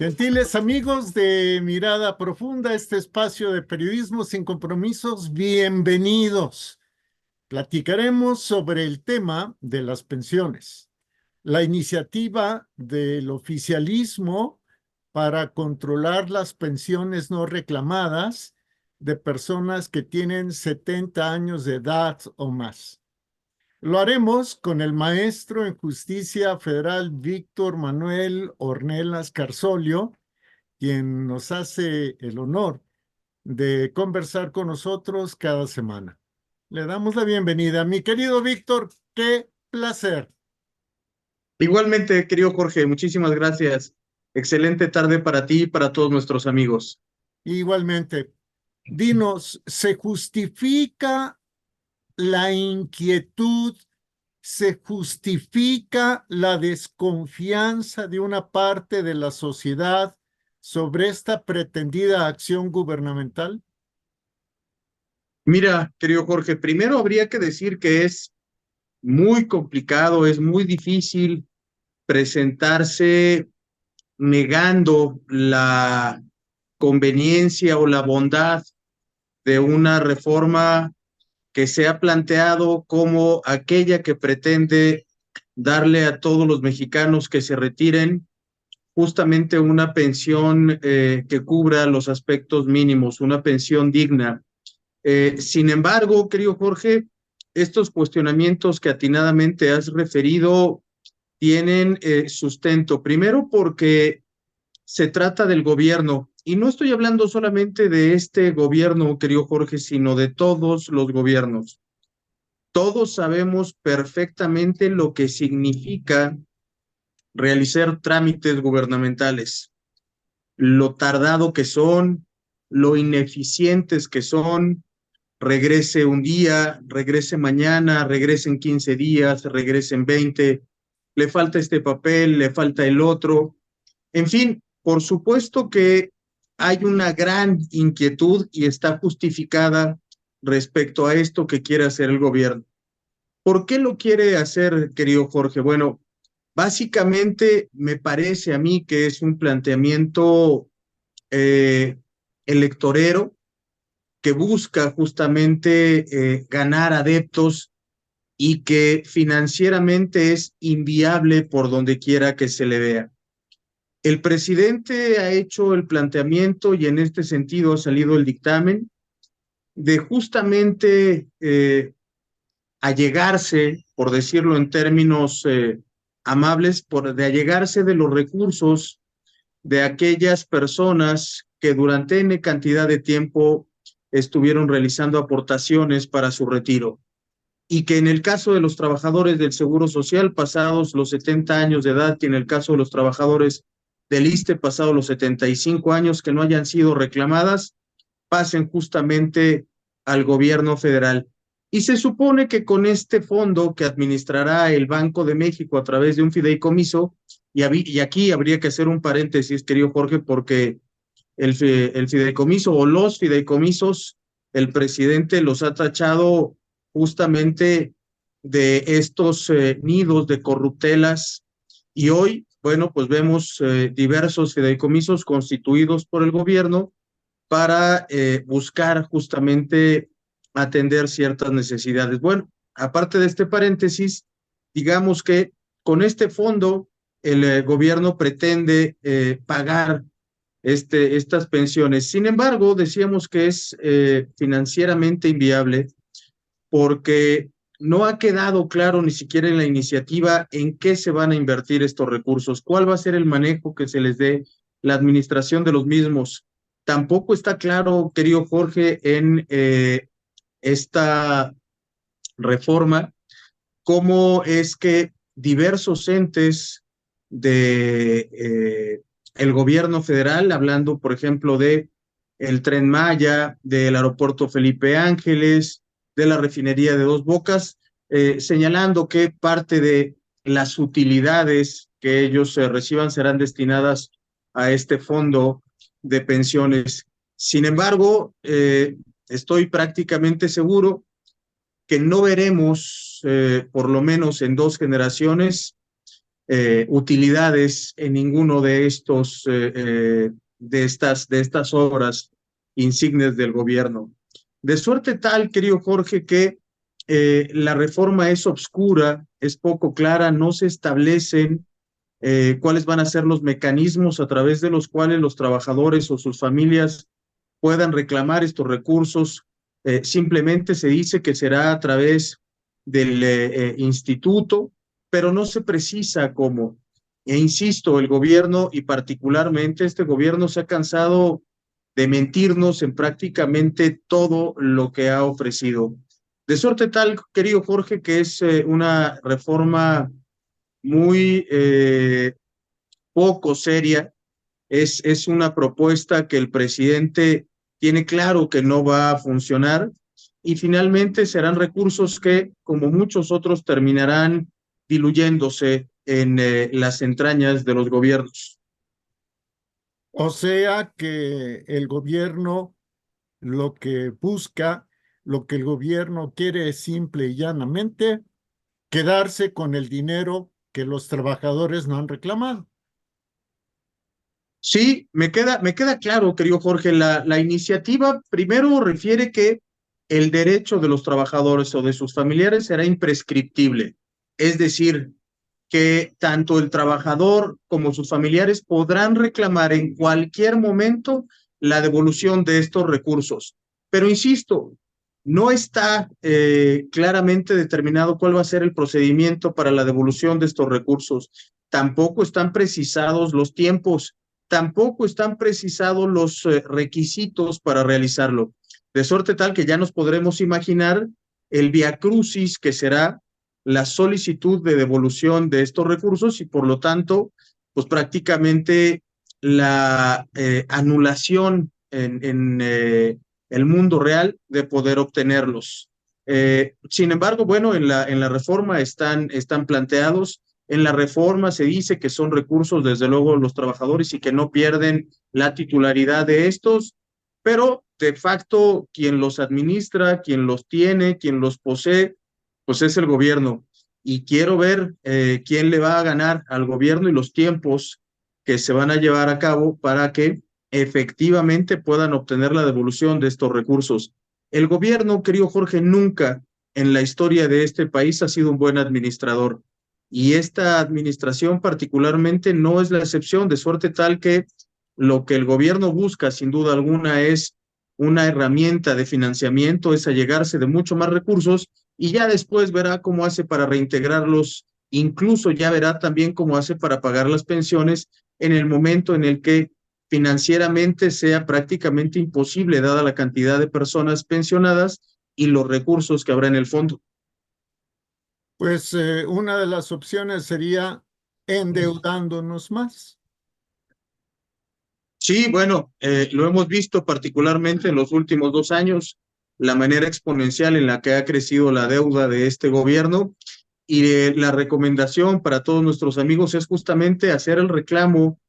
Gentiles amigos de Mirada Profunda, este espacio de periodismo sin compromisos, bienvenidos. Platicaremos sobre el tema de las pensiones, la iniciativa del oficialismo para controlar las pensiones no reclamadas de personas que tienen 70 años de edad o más. Lo haremos con el maestro en Justicia Federal Víctor Manuel Ornelas Carzolio, quien nos hace el honor de conversar con nosotros cada semana. Le damos la bienvenida. Mi querido Víctor, qué placer. Igualmente, querido Jorge, muchísimas gracias. Excelente tarde para ti y para todos nuestros amigos. Igualmente, dinos, ¿se justifica la inquietud? ¿Se justifica la desconfianza de una parte de la sociedad sobre esta pretendida acción gubernamental? Mira, querido Jorge, primero habría que decir que es muy complicado, es muy difícil presentarse negando la conveniencia o la bondad de una reforma que se ha planteado como aquella que pretende darle a todos los mexicanos que se retiren justamente una pensión que cubra los aspectos mínimos, una pensión digna. Sin embargo, querido Jorge, estos cuestionamientos que atinadamente has referido tienen sustento. Primero porque se trata del gobierno, y no estoy hablando solamente de este gobierno, querido Jorge, sino de todos los gobiernos. Todos sabemos perfectamente lo que significa realizar trámites gubernamentales, lo tardado que son, lo ineficientes que son. Regrese un día, regrese mañana, regrese en 15 días, regrese en 20, le falta este papel, le falta el otro. En fin, por supuesto que hay una gran inquietud y está justificada respecto a esto que quiere hacer el gobierno. ¿Por qué lo quiere hacer, querido Jorge? Bueno, básicamente me parece a mí que es un planteamiento eh, electorero que busca justamente ganar adeptos y que financieramente es inviable por donde quiera que se le vea. El presidente ha hecho el planteamiento y en este sentido ha salido el dictamen de justamente allegarse, por decirlo en términos amables, de allegarse de los recursos de aquellas personas que durante N cantidad de tiempo estuvieron realizando aportaciones para su retiro y que en el caso de los trabajadores del Seguro Social pasados los 70 años de edad y en el caso de los trabajadores del ISSSTE pasados los 75 años que no hayan sido reclamadas, pasen justamente al gobierno federal. Y se supone que con este fondo que administrará el Banco de México a través de un fideicomiso, y aquí habría que hacer un paréntesis, querido Jorge, porque el fideicomiso o los fideicomisos, el presidente los ha tachado justamente de estos nidos de corruptelas y hoy, bueno, pues vemos diversos fideicomisos constituidos por el gobierno para buscar justamente atender ciertas necesidades. Bueno, aparte de este paréntesis, digamos que con este fondo el gobierno pretende pagar estas pensiones. Sin embargo, decíamos que es financieramente inviable porque no ha quedado claro ni siquiera en la iniciativa en qué se van a invertir estos recursos, cuál va a ser el manejo que se les dé, la administración de los mismos. Tampoco está claro, querido Jorge, en esta reforma, cómo es que diversos entes de el gobierno federal, hablando, por ejemplo, de el Tren Maya, del aeropuerto Felipe Ángeles, de la refinería de Dos Bocas, señalando que parte de las utilidades que ellos reciban serán destinadas a este fondo de pensiones. Sin embargo, estoy prácticamente seguro que no veremos, por lo menos en 2 generaciones, utilidades en ninguno de estos de estas obras insignes del gobierno. De suerte tal, querido Jorge, que la reforma es obscura, es poco clara, no se establecen cuáles van a ser los mecanismos a través de los cuales los trabajadores o sus familias puedan reclamar estos recursos. Simplemente se dice que será a través del instituto, pero no se precisa cómo. E insisto, el gobierno y particularmente este gobierno se ha cansado de mentirnos en prácticamente todo lo que ha ofrecido. De suerte tal, querido Jorge, que es una reforma muy poco seria, es una propuesta que el presidente tiene claro que no va a funcionar y finalmente serán recursos que, como muchos otros, terminarán diluyéndose en las entrañas de los gobiernos. O sea que el gobierno lo que busca, lo que el gobierno quiere es simple y llanamente quedarse con el dinero que los trabajadores no han reclamado. Sí, me queda claro, querido Jorge, la iniciativa primero refiere que el derecho de los trabajadores o de sus familiares será imprescriptible, es decir, que tanto el trabajador como sus familiares podrán reclamar en cualquier momento la devolución de estos recursos. Pero insisto, no está claramente determinado cuál va a ser el procedimiento para la devolución de estos recursos. Tampoco están precisados los tiempos, tampoco están precisados los requisitos para realizarlo. De suerte tal que ya nos podremos imaginar el viacrucis que será la solicitud de devolución de estos recursos y por lo tanto, pues prácticamente la anulación en el mundo real de poder obtenerlos. Sin embargo, bueno, en la reforma están planteados. En la reforma se dice que son recursos, desde luego, los trabajadores y que no pierden la titularidad de estos, pero de facto quien los administra, quien los tiene, quien los posee, pues es el gobierno. Y quiero ver quién le va a ganar al gobierno y los tiempos que se van a llevar a cabo para que efectivamente puedan obtener la devolución de estos recursos. El gobierno, querido Jorge, nunca en la historia de este país ha sido un buen administrador. Y esta administración particularmente no es la excepción, de suerte tal que lo que el gobierno busca, sin duda alguna, es una herramienta de financiamiento, es allegarse de mucho más recursos y ya después verá cómo hace para reintegrarlos, incluso ya verá también cómo hace para pagar las pensiones en el momento en el que financieramente sea prácticamente imposible, dada la cantidad de personas pensionadas y los recursos que habrá en el fondo. Pues una de las opciones sería endeudándonos más. Sí, bueno, lo hemos visto particularmente en los últimos 2 años, la manera exponencial en la que ha crecido la deuda de este gobierno y la recomendación para todos nuestros amigos es justamente hacer el reclamo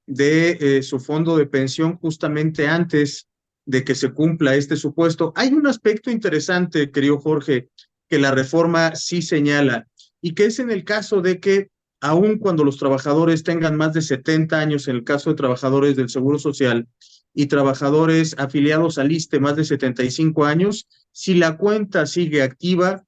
de su fondo de pensión justamente antes de que se cumpla este supuesto. Hay un aspecto interesante, querido Jorge, que la reforma sí señala y que es en el caso de que aun cuando los trabajadores tengan más de 70 años, en el caso de trabajadores del Seguro Social y trabajadores afiliados al ISSSTE más de 75 años, si la cuenta sigue activa,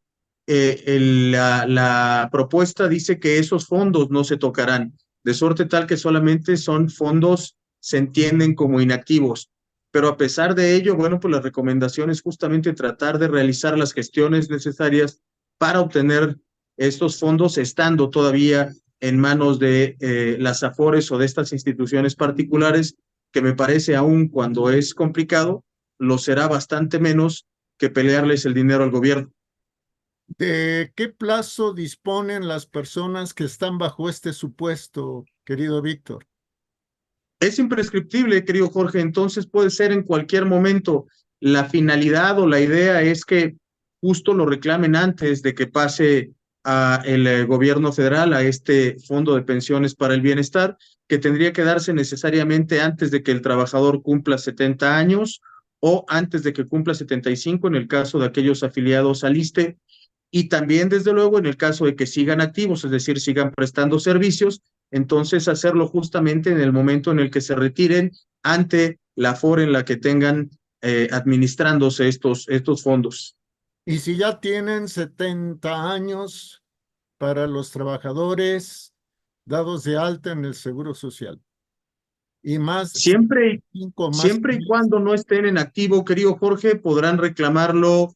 la propuesta dice que esos fondos no se tocarán, de suerte tal que solamente son fondos, se entienden como inactivos. Pero a pesar de ello, bueno, pues la recomendación es justamente tratar de realizar las gestiones necesarias para obtener estos fondos estando todavía en manos de las AFORES o de estas instituciones particulares, que me parece aún cuando es complicado, lo será bastante menos que pelearles el dinero al gobierno. ¿De qué plazo disponen las personas que están bajo este supuesto, querido Víctor? Es imprescriptible, querido Jorge, entonces puede ser en cualquier momento. La finalidad o la idea es que justo lo reclamen antes de que pase a el gobierno federal, a este fondo de pensiones para el bienestar, que tendría que darse necesariamente antes de que el trabajador cumpla 70 años o antes de que cumpla 75 en el caso de aquellos afiliados al ISSSTE. y también, desde luego, en el caso de que sigan activos, es decir, sigan prestando servicios, entonces hacerlo justamente en el momento en el que se retiren ante la FORE en la que tengan administrándose estos fondos. Y si ya tienen 70 años para los trabajadores dados de alta en el Seguro Social y más Siempre, 5 más. siempre y cuando no estén en activo, querido Jorge, podrán reclamarlo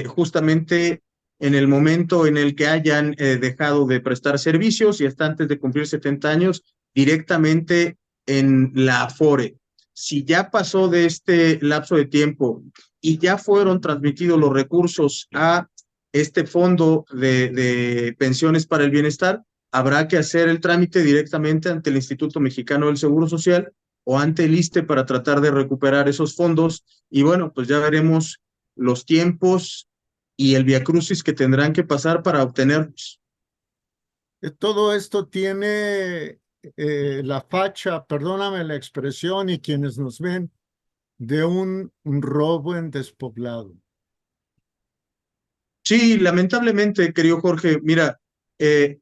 justamente en el momento en el que hayan dejado de prestar servicios y hasta antes de cumplir 70 años, directamente en la Afore. Si ya pasó de este lapso de tiempo y ya fueron transmitidos los recursos a este fondo de pensiones para el bienestar, habrá que hacer el trámite directamente ante el Instituto Mexicano del Seguro Social o ante el ISSSTE para tratar de recuperar esos fondos. Y bueno, pues ya veremos los tiempos y el viacrucis que tendrán que pasar para obtenerlos. Todo esto tiene la facha, perdóname la expresión y quienes nos ven, de un robo en despoblado. Sí, lamentablemente, querido Jorge, mira,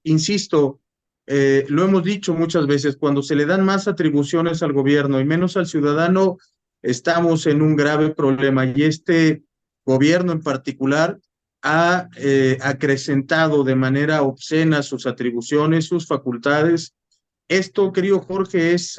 insisto, lo hemos dicho muchas veces, cuando se le dan más atribuciones al gobierno y menos al ciudadano, estamos en un grave problema. Y este gobierno en particular ha acrecentado de manera obscena sus atribuciones, sus facultades. Esto, querido Jorge, es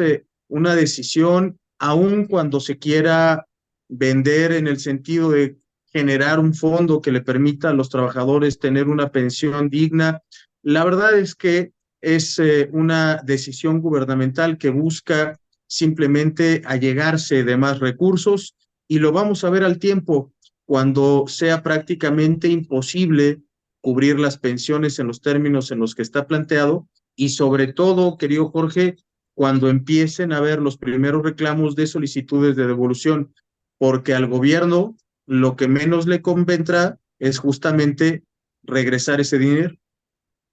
una decisión, aun cuando se quiera vender en el sentido de generar un fondo que le permita a los trabajadores tener una pensión digna. La verdad es que es una decisión gubernamental que busca simplemente allegarse de más recursos y lo vamos a ver al tiempo cuando sea prácticamente imposible cubrir las pensiones en los términos en los que está planteado y sobre todo, querido Jorge, cuando empiecen a ver los primeros reclamos de solicitudes de devolución, porque al gobierno lo que menos le convendrá es justamente regresar ese dinero.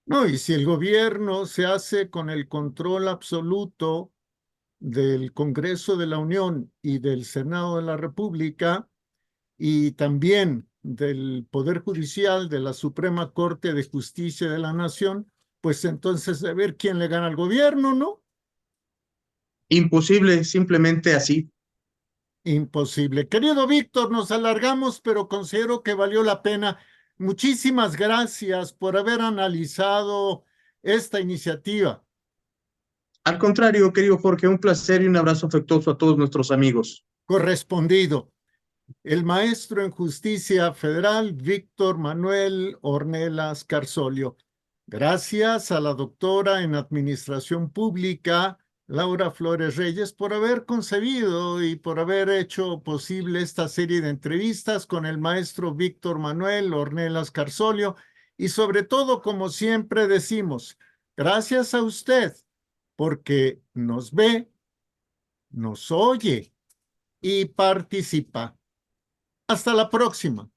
No, y si el gobierno se hace con el control absoluto del Congreso de la Unión y del Senado de la República y también del Poder Judicial de la Suprema Corte de Justicia de la Nación, pues entonces a ver quién le gana al gobierno, ¿no? Imposible, simplemente así. Imposible. Querido Víctor, nos alargamos, pero considero que valió la pena. Muchísimas gracias por haber analizado esta iniciativa. Al contrario, querido Jorge, un placer y un abrazo afectuoso a todos nuestros amigos. Correspondido. El maestro en justicia federal, Víctor Manuel Ornelas Carsolio. Gracias a la doctora en administración pública, Laura Flores Reyes, por haber concebido y por haber hecho posible esta serie de entrevistas con el maestro Víctor Manuel Ornelas Carsolio. Y sobre todo, como siempre decimos, gracias a usted, porque nos ve, nos oye y participa. Hasta la próxima.